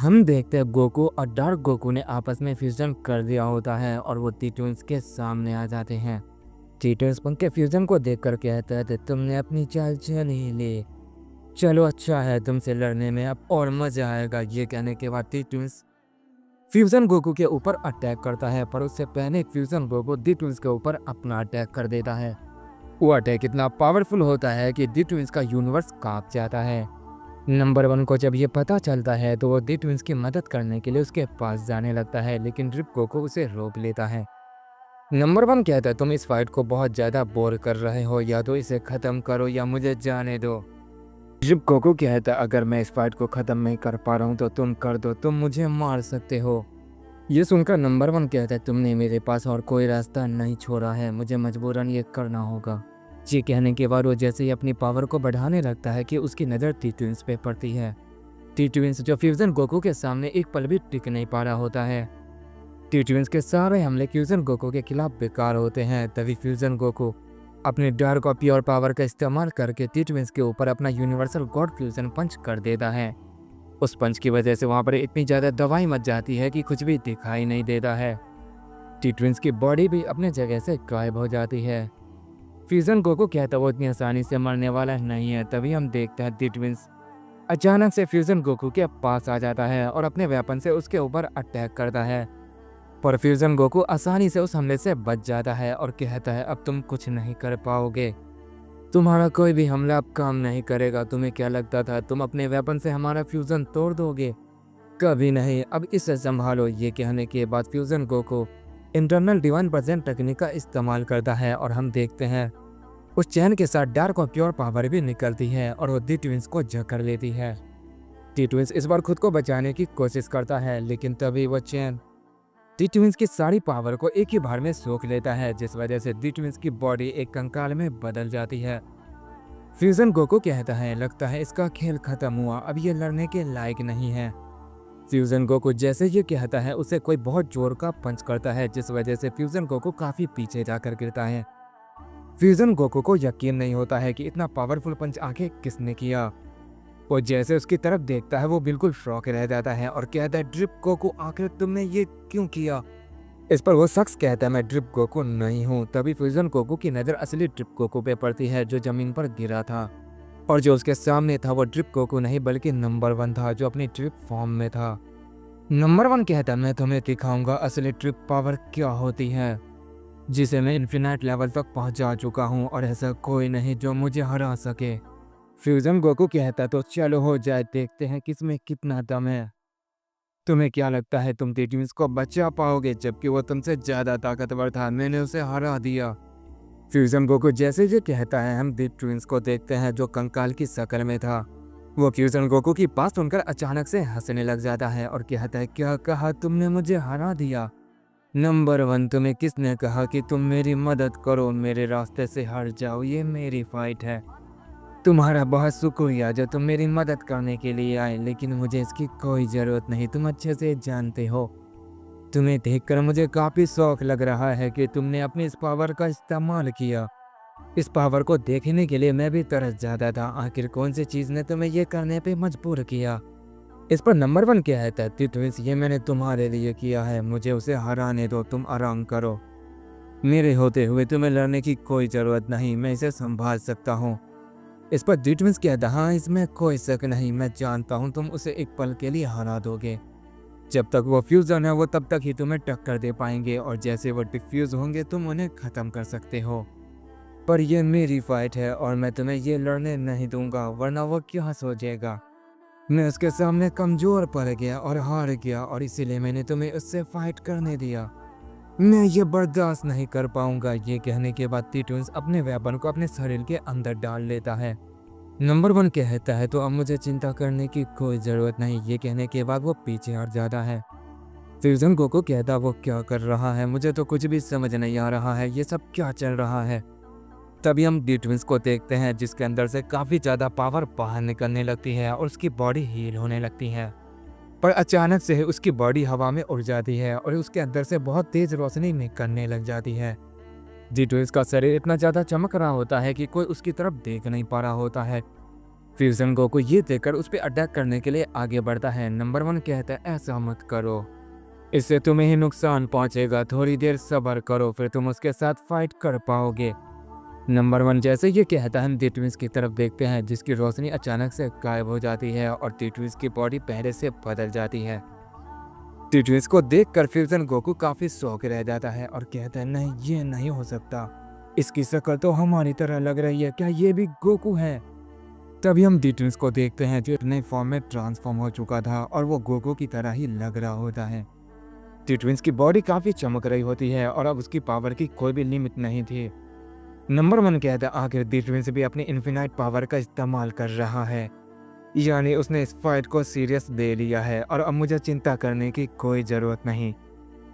हम देखते हैं गोकू और डार्क गोकू ने आपस में फ्यूजन कर दिया होता है और वो टी ट्विंस के सामने आ जाते हैं। टी ट्विंस उनके फ्यूजन को देखकर कहता है तुमने अपनी चाल चल ही ली। चलो अच्छा है, तुमसे लड़ने में अब और मजा आएगा। ये कहने के बाद टी ट्विंस फ्यूजन गोकू के ऊपर अटैक करता है, पर उससे पहले फ्यूजन गोकू डी ट्विंस के ऊपर अपना अटैक कर देता है। वो अटैक इतना पावरफुल होता है कि डी ट्विंस का यूनिवर्स कांप जाता है। नंबर 1 को जब ये पता चलता है तो वो डी ट्विंस की मदद करने के लिए उसके पास जाने लगता है, लेकिन ड्रिप गोकू उसे रोक लेता है। नंबर 1 कहता है तुम इस फाइट को बहुत ज़्यादा बोर कर रहे हो, या तो इसे ख़त्म करो या मुझे जाने दो। ड्रिप गोकू कहता है अगर मैं इस फाइट को ख़त्म नहीं कर पा रहा हूँ तो तुम कर दो, तुम मुझे मार सकते हो। ये सुनकर नंबर 1 कहता है तुमने मेरे पास और कोई रास्ता नहीं छोड़ा है, मुझे मजबूरन ये करना होगा। ये कहने के बाद वो जैसे ही अपनी पावर को बढ़ाने लगता है कि उसकी नज़र टी ट्विंस पे पड़ती है। टी ट्विंस जो फ्यूजन गोकू के सामने एक पल भी टिक नहीं पा रहा होता है। टी ट्विंस के सारे हमले फ्यूजन गोकू के खिलाफ बेकार होते हैं। तभी फ्यूजन गोकू अपने डार्क और प्योर पावर का इस्तेमाल करके टी ट्विंस के ऊपर अपना यूनिवर्सल गॉड फ्यूजन पंच कर देता है। उस पंच की वजह से वहाँ पर इतनी ज़्यादा दवाई मच जाती है कि कुछ भी दिखाई नहीं देता है। टी ट्विंस की बॉडी भी अपने जगह से गायब हो जाती है। फ्यूजन गोकू कहता है वो इतनी आसानी से मरने वाला नहीं है। तभी हम देखते हैं टी ट्विंस अचानक से फ्यूजन गोकू के पास आ जाता है और अपने वेपन से उसके ऊपर अटैक करता है, पर फ्यूजन गोकू आसानी से उस हमले से बच जाता है और कहता है अब तुम कुछ नहीं कर पाओगे, तुम्हारा कोई भी हमला अब काम नहीं करेगा। तुम्हें क्या लगता था तुम अपने वेपन से हमारा फ्यूजन तोड़ दोगे? कभी नहीं, अब इसे संभालो। ये कहने के बाद fusion Goku internal divine present technique का इस्तेमाल करता है और हम देखते हैं उस चैन के साथ डार्क और प्योर पावर भी निकलती है और वो डी ट्विंस को जकड़ लेती है। टी ट्विंस इस बार खुद को बचाने की कोशिश करता है, लेकिन तभी वो चैन डी ट्विंस की सारी पावर को एक ही बार में सोख लेता है, जिस वजह से डी ट्विंस की बॉडी एक कंकाल में बदल जाती है। फ्यूजन गोकू कहता है लगता है इसका खेल खत्म हुआ, अब ये लड़ने के लायक नहीं है। फ्यूजन गोकू जैसे ये कहता है उसे कोई बहुत जोर का पंच करता है, जिस वजह से फ्यूजन गोकू काफी पीछे जाकर गिरता है। फ्यूजन गोकू को यकीन नहीं होता है कि इतना पावरफुल पंच आखिर किसने किया। वो जैसे उसकी तरफ देखता है वो बिल्कुल शॉक रह जाता है और कहता है ड्रिप गोकू आखिर तुमने ये क्यों किया? इस पर वो शख्स कहता है मैं ड्रिप गोकू नहीं हूँ। तभी फ्यूजन गोकू की नज़र असली ड्रिप गोकू पे पड़ती है जो जमीन पर गिरा था, और जो उसके सामने था वो ड्रिप गोकू नहीं बल्कि नंबर 1 था जो अपनी ड्रिप फॉर्म में था। नंबर 1 कहता है मैं तुम्हें दिखाऊंगा असली ड्रिप पावर क्या होती है, जिसे मैं इन्फिनाइट लेवल तक पहुंचा चुका हूं और ऐसा कोई नहीं जो मुझे हरा सके। फ्यूजन गोकू कहता तो चलो हो जाए, देखते हैं किसमें कितना दम है। तुम्हें क्या लगता है तुम टी ट्विंस को बचा पाओगे, जबकि वो तुमसे ज्यादा ताकतवर था, मैंने उसे हरा दिया। फ्यूजन गोकू जैसे ये कहता है हम टी ट्विंस को देखते हैं जो कंकाल की शक्ल में था। वो फ्यूजन गोकू की बात सुनकर अचानक से हंसने लग जाता है और कहता है क्या कहा तुमने मुझे हरा दिया? नंबर 1 तुम्हें किसने कहा कि तुम मेरी मदद करो, मेरे रास्ते से हट जाओ, ये मेरी फाइट है। तुम्हारा बहुत शुक्रिया जो तुम मेरी मदद करने के लिए आए, लेकिन मुझे इसकी कोई ज़रूरत नहीं, तुम अच्छे से जानते हो। तुम्हें देखकर मुझे काफ़ी शौक लग रहा है कि तुमने अपनी इस पावर का इस्तेमाल किया। इस पावर को देखने के लिए मैं भी तरस जाता था, आखिर कौन सी चीज़ ने तुम्हें ये करने पे मजबूर किया? इस पर नंबर 1 कहता है ट्विंस ये मैंने तुम्हारे लिए किया है, मुझे उसे हराने दो, तुम आराम करो। मेरे होते हुए तुम्हें लड़ने की कोई ज़रूरत नहीं, मैं इसे संभाल सकता हूँ। इस पर ट्विंस कहता हाँ इसमें कोई शक नहीं, मैं जानता हूँ तुम उसे एक पल के लिए हरा दोगे। जब तक वो फ्यूजन है वो तब तक ही तुम्हें टक्कर दे पाएंगे, और जैसे वो डिफ्यूज होंगे तुम उन्हें ख़त्म कर सकते हो। पर यह मेरी फाइट है और मैं तुम्हें ये लड़ने नहीं दूंगा, वरना वो क्या सोचेगा। मैं उसके सामने कमज़ोर पड़ गया और हार गया, और इसीलिए मैंने तुम्हें उससे फाइट करने दिया। मैं ये बर्दाश्त नहीं कर पाऊंगा। ये कहने के बाद ट्विंस अपने वेपन को अपने शरीर के अंदर डाल लेता है। नंबर 1 कहता है तो अब मुझे चिंता करने की कोई ज़रूरत नहीं। ये कहने के बाद वो पीछे हट जाता है। फ्यूजन गोकू कहता वो क्या कर रहा है, मुझे तो कुछ भी समझ नहीं आ रहा है, ये सब क्या चल रहा है। तभी हम डी ट्विंस को देखते हैं जिसके अंदर से काफ़ी ज़्यादा पावर बाहर निकलने लगती है और उसकी बॉडी हील होने लगती है। पर अचानक से उसकी बॉडी हवा में उड़ जाती है और उसके अंदर से बहुत तेज़ रोशनी निकलने लग जाती है। डी ट्विंस का शरीर इतना ज़्यादा चमक रहा होता है कि कोई उसकी तरफ देख नहीं पा रहा होता है। फ्यूजन गोकू ये देखकर उस पर अटैक करने के लिए आगे बढ़ता है। नंबर 1 कहता है ऐसा मत करो, इससे तुम्हें ही नुकसान पहुंचेगा, थोड़ी देर सब्र करो फिर तुम उसके साथ फाइट कर पाओगे। नंबर 1 जैसे ये कहता है हम दी ट्विंस की तरफ देखते हैं जिसकी रोशनी अचानक से गायब हो जाती है और दी ट्विंस की बॉडी पहले से बदल जाती है। दी ट्विंस को देखकर फ्यूजन गोकू काफी शौक रह जाता है और कहता है नहीं ये नहीं हो सकता, इसकी शक्ल तो हमारी तरह लग रही है, क्या ये भी गोकू है? तभी हम दी ट्विंस को देखते हैं जो नए फॉर्म में ट्रांसफॉर्म हो चुका था और वो गोकू की तरह ही लग रहा होता है। दी ट्विंस की बॉडी काफी चमक रही होती है और अब उसकी पावर की कोई भी लिमिट नहीं थी। नंबर 1 कहता है आखिर दी ट्विंस भी अपनी इन्फिनाइट पावर का इस्तेमाल कर रहा है, यानी उसने इस फाइट को सीरियस ले लिया है और अब मुझे चिंता करने की कोई ज़रूरत नहीं।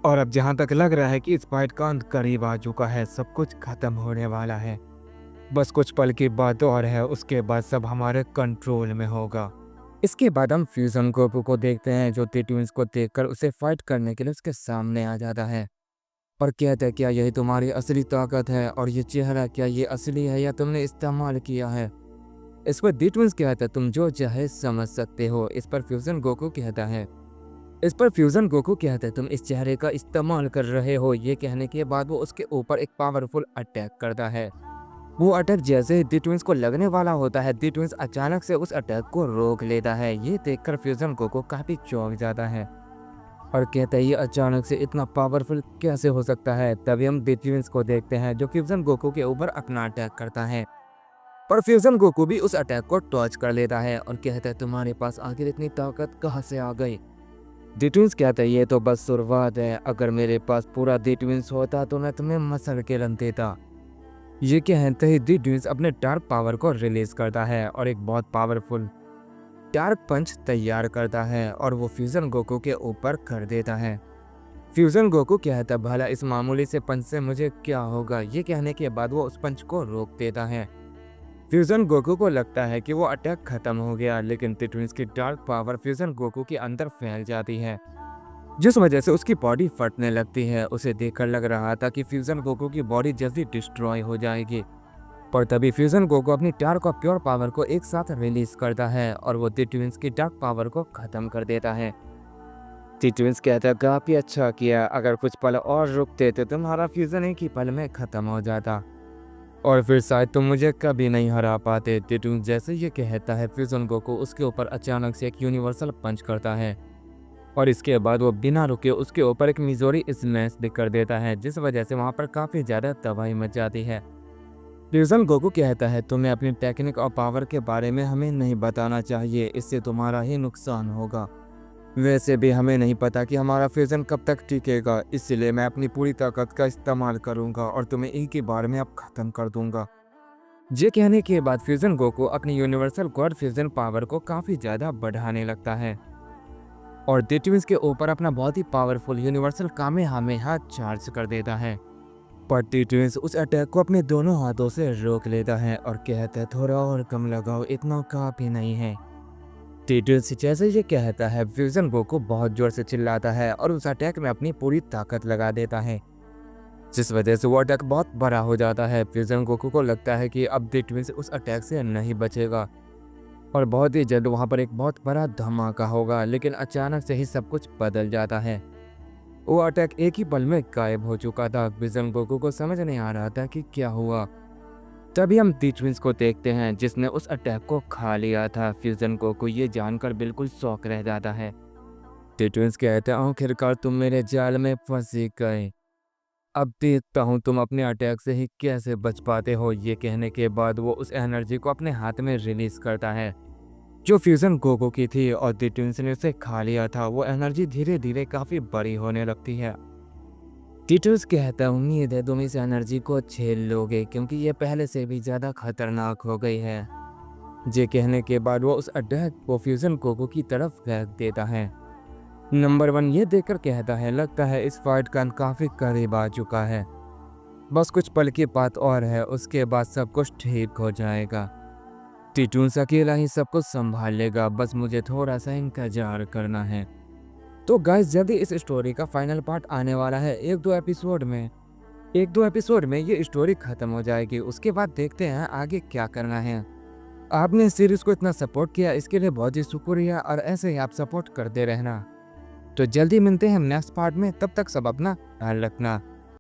और अब जहाँ तक लग रहा है कि इस फाइट का अंत करीब आ चुका है, सब कुछ खत्म होने वाला है, बस कुछ पल की बात और है, उसके बाद सब हमारे कंट्रोल में होगा। इसके बाद हम फ्यूजन गोकू को देखते हैं जो दी ट्विंस को देखकर उसे फाइट करने के लिए उसके सामने आ जाता है और कहता है क्या यही तुम्हारी असली ताकत है और ये चेहरा क्या ये असली है या तुमने इस्तेमाल किया है? इस पर दी ट्विंस कहता है तुम जो चाहे समझ सकते हो। इस पर फ्यूजन गोकू कहता है तुम इस चेहरे का इस्तेमाल कर रहे हो। ये कहने के बाद वो उसके ऊपर एक पावरफुल अटैक करता है। वो अटैक जैसे ही दी ट्विंस को लगने वाला होता है, दी ट्विंस अचानक से उस अटैक को रोक लेता है। ये देखकर फ्यूजन गोकू काफी चौंक जाता है और कहता है ये अचानक से इतना पावरफुल कैसे हो सकता है। तभी हम दी ट्विंस को देखते हैं जो फ्यूजन गोकू के ऊपर अपना अटैक करता है, पर फ्यूजन गोकू भी उस अटैक को टॉच कर लेता है और कहता है तुम्हारे पास आखिर इतनी ताकत कहाँ से आ गई? दी ट्विंस कहता है ये तो बस शुरुआत है, अगर मेरे पास पूरा दी ट्विंस होता तो मैं तुम्हें मसल के रन देता। ये कहते ही दी ट्विंस अपने डार्क पावर को रिलीज करता है और एक बहुत पावरफुल डार्क पंच तैयार करता है और वो फ्यूजन गोकू के ऊपर कर देता है। फ्यूजन गोकू कहता है भला इस मामूली से पंच से मुझे क्या होगा? ये कहने के बाद वो उस पंच को रोक देता है। फ्यूजन गोकू को लगता है कि वो अटैक खत्म हो गया, लेकिन दी ट्विंस की डार्क पावर फ्यूजन गोकू के अंदर फैल जाती है जिस वजह से उसकी बॉडी फटने लगती है। उसे देखकर लग रहा था कि फ्यूजन गोकू की बॉडी जल्दी डिस्ट्रॉय हो जाएगी, पर तभी फ्यूजन गोकू अपनी डार्क और प्योर पावर को एक साथ रिलीज करता है और वो दी ट्विंस की डार्क पावर को खत्म कर देता है। दी ट्विंस कहता है काफी अच्छा किया, अगर कुछ पल और रुकते तो तुम्हारा फ्यूजन एक ही पल में खत्म हो जाता और फिर शायद तुम मुझे कभी नहीं हरा पाते। दी ट्विंस जैसे ये कहता है फ्यूजन गोकू उसके ऊपर अचानक से एक यूनिवर्सल पंच करता है और इसके बाद वो बिना रुके उसके ऊपर एक मिजोरी स्मैश कर देता है जिस वजह से वहाँ पर काफ़ी ज़्यादा तबाही मच जाती है। फ्यूजन गोकू कहता है तुम्हें अपनी टेक्निक और पावर के बारे में हमें नहीं बताना चाहिए, इससे तुम्हारा ही नुकसान होगा। वैसे भी हमें नहीं पता कि हमारा फ्यूजन कब तक टिकेगा, इसलिए मैं अपनी पूरी ताकत का इस्तेमाल करूंगा और तुम्हें एक ही बार में अब खत्म कर दूंगा। ये कहने के बाद फ्यूजन गोकू अपनी यूनिवर्सल गॉड फ्यूजन पावर को काफ़ी ज़्यादा बढ़ाने लगता है और दी ट्विंस के ऊपर अपना बहुत ही पावरफुल यूनिवर्सल कामेहामेहा चार्ज कर देता है, पर दी ट्विंस उस अटैक को अपने दोनों हाथों से रोक लेता है और कहता है थोड़ा और कम लगाओ, इतना काफी नहीं है। दी ट्विंस जैसे ये कहता है फ्यूजन गोकू बहुत जोर से चिल्लाता है और उस अटैक में अपनी पूरी ताकत लगा देता है जिस वजह से वो अटैक बहुत बड़ा हो जाता है। फ्यूजन गोकू को लगता है कि अब दी ट्विंस उस अटैक से नहीं बचेगा और बहुत ही जल्द वहाँ पर एक बहुत बड़ा धमाका होगा, लेकिन अचानक से ही सब कुछ बदल जाता है। वो अटैक एक ही पल में गायब हो चुका था। फ्यूजन गोकू को समझ नहीं आ रहा था कि क्या हुआ। तभी हम दी ट्विंस को देखते हैं जिसने उस अटैक को खा लिया था। फ्यूजन गोकू ये जानकर बिल्कुल शॉक रह जाता है। दी ट्विंस कहते हैं आखिरकार तुम मेरे जाल में फंस गए, अब देखता हूँ तुम अपने अटैक से ही कैसे बच पाते हो। ये कहने के बाद वो उस एनर्जी को अपने हाथ में रिलीज करता है जो फ्यूजन गोकू की थी और दी ट्विंस ने उसे खा लिया था। वो एनर्जी धीरे धीरे काफी बड़ी होने लगती है। दी ट्विंस कहता है उम्मीद है तुम इस एनर्जी को झेल लोगे क्योंकि ये पहले से भी ज्यादा खतरनाक हो गई है। ये कहने के बाद वो उस अटैक को फ्यूजन गोकू की तरफ फेंक देता है। नंबर 1 ये देखकर कहता है लगता है इस फाइट का अंत काफी करीब आ चुका है, बस कुछ पल की बात और है, उसके बाद सब कुछ ठीक हो जाएगा। दी ट्विंस अकेला ही सब कुछ संभाल लेगा, बस मुझे थोड़ा सा इंतजार करना है। तो गाइस जल्दी इस स्टोरी का फाइनल पार्ट आने वाला है। एक दो एपिसोड में ये स्टोरी खत्म हो जाएगी, उसके बाद देखते हैं आगे क्या करना है। आपने इस सीरीज़ को इतना सपोर्ट किया इसके लिए बहुत ही शुक्रिया और ऐसे ही आप सपोर्ट करते रहना। तो जल्दी मिलते हैं हम नेक्स्ट पार्ट में, तब तक सब अपना ख्याल रखना।